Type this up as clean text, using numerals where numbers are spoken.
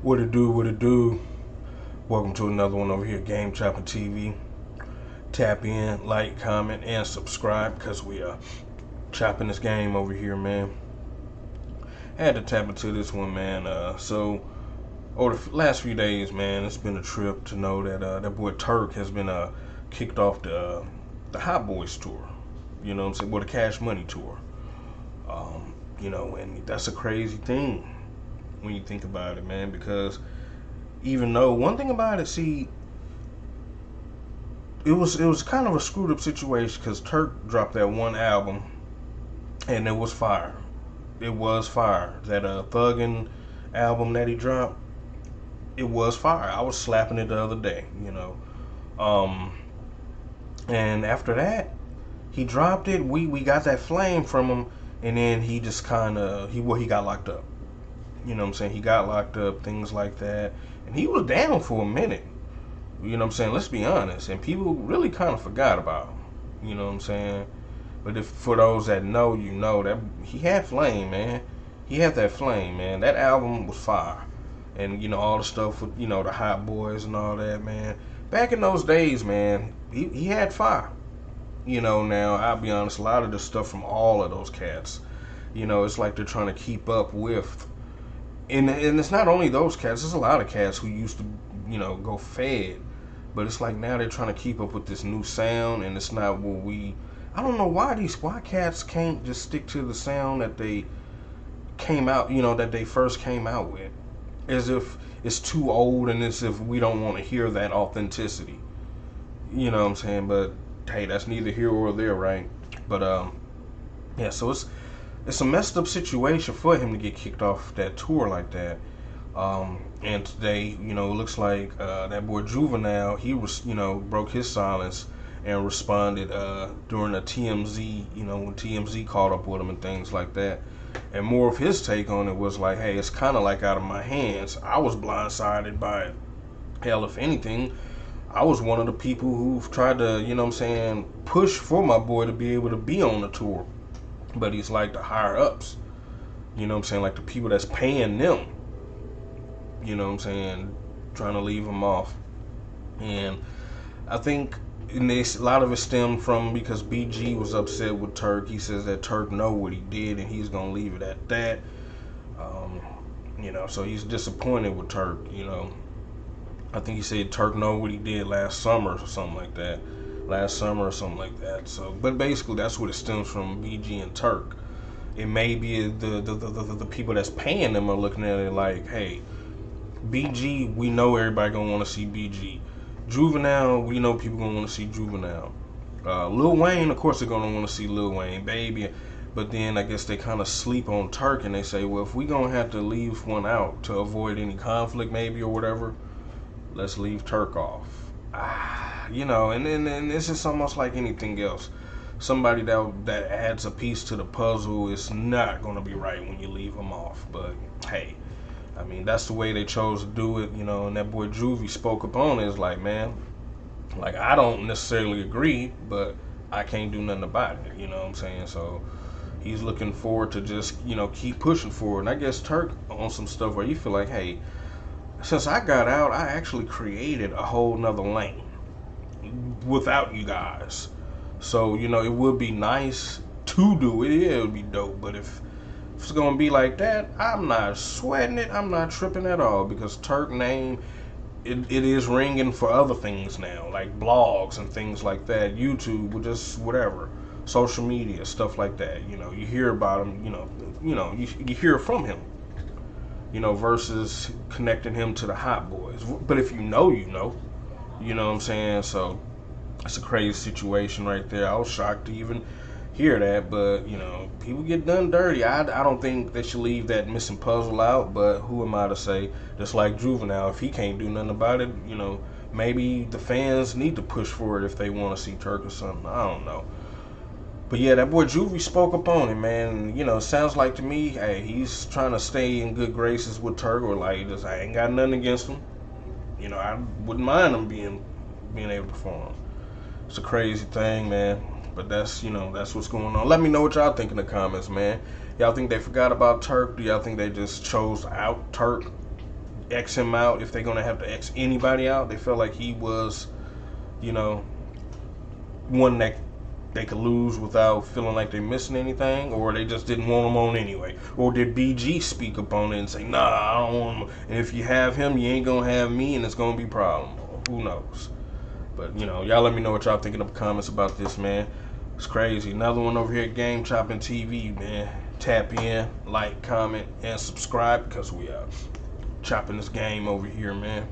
What it do, what it do. Welcome to another one over here, Game Chopping TV. Tap in, like, comment, and subscribe because we are chopping this game over here, man. I had to tap into this one, man. Over the last few days, man, it's been a trip to know that that boy Turk has been kicked off the Hot Boys tour. You know what I'm saying? Well, the Cash Money tour. And that's a crazy thing when you think about it, man, because even though one thing about it, see, it was kind of a screwed up situation because Turk dropped that one album and it was fire. It was fire. That Thuggin' album that he dropped, it was fire. I was slapping it the other day. Um, and after that, he dropped it. We got that flame from him, and then he just kind of he got locked up. You know what I'm saying? He got locked up, things like that, and he was down for a minute. You know what I'm saying? Let's be honest. And people really kind of forgot about him. You know what I'm saying? But if for those that know, you know that he had flame, man. He had that flame, man. That album was fire. And, all the stuff with, the Hot Boys and all that, man. Back in those days, man, he had fire. Now, I'll be honest, a lot of the stuff from all of those cats, it's like they're trying to keep up with. And it's not only those cats, there's a lot of cats who used to, go fed. But it's like now they're trying to keep up with this new sound, and it's not what I don't know why cats can't just stick to the sound that they came out, that they first came out with. As if it's too old and as if we don't want to hear that authenticity. You know what I'm saying? But hey, that's neither here or there, right? But yeah, so it's a messed up situation for him to get kicked off that tour like that. And today, it looks like that boy Juvenile, he was, broke his silence and responded during a TMZ, when TMZ caught up with him and things like that. And more of his take on it was like, hey, it's kind of like out of my hands. I was blindsided by it. Hell, if anything, I was one of the people who've tried to, push for my boy to be able to be on the tour. But he's like the higher ups, like the people that's paying them, trying to leave him off. And I think a lot of it stemmed from because BG was upset with Turk. He says that Turk know what he did and he's gonna leave it at that. So he's disappointed with Turk. I think he said Turk know what he did last summer or something like that. So, but basically that's what it stems from, BG and Turk. It may be the people that's paying them are looking at it like, hey, BG, we know everybody gonna want to see BG. Juvenile, we know people gonna want to see Juvenile. Lil Wayne, of course, they're gonna want to see Lil Wayne, baby. But then I guess they kind of sleep on Turk and they say, well, if we gonna have to leave one out to avoid any conflict, maybe or whatever, let's leave Turk off. And this is almost like anything else. Somebody that adds a piece to the puzzle is not gonna be right when you leave them off. But hey. I mean, that's the way they chose to do it, and that boy Juvie spoke upon it. It's like, man, like, I don't necessarily agree, but I can't do nothing about it, you know what I'm saying? So he's looking forward to just, keep pushing forward. And I guess Turk on some stuff where you feel like, hey, since I got out, I actually created a whole nother lane without you guys. So, it would be nice to do it. Yeah, it would be dope. But if it's gonna be like that, I'm not sweating it. I'm not tripping at all because Turk name, it is ringing for other things now, like blogs and things like that, YouTube, or just whatever, social media, stuff like that. You hear about him. You hear from him. Versus connecting him to the Hot Boys. But if you know, you know what I'm saying. So it's a crazy situation right there. I was shocked to even hear that, but people get done dirty. I don't think they should leave that missing puzzle out, but who am I to say? Just like Juvenile, if he can't do nothing about it, maybe the fans need to push for it if they want to see Turk or something. I don't know. But yeah, that boy Juvie spoke up on it, man. Sounds like to me, hey, he's trying to stay in good graces with Turk, or like, I ain't got nothing against him. I wouldn't mind him being able to perform. It's a crazy thing, man. But that's what's going on. Let me know what y'all think in the comments, man. Y'all think they forgot about Turk? Do y'all think they just chose out Turk? X him out, if they're gonna have to X anybody out. They felt like he was, you know, one that they could lose without feeling like they're missing anything, or they just didn't want him on anyway. Or did BG speak up on it and say, nah, I don't want him. And if you have him, you ain't gonna have me, and it's gonna be a problem. Who knows? But, y'all let me know what y'all think in the comments about this, man. It's crazy. Another one over here at Game Chopping TV, man. Tap in, like, comment, and subscribe, because we are chopping this game over here, man.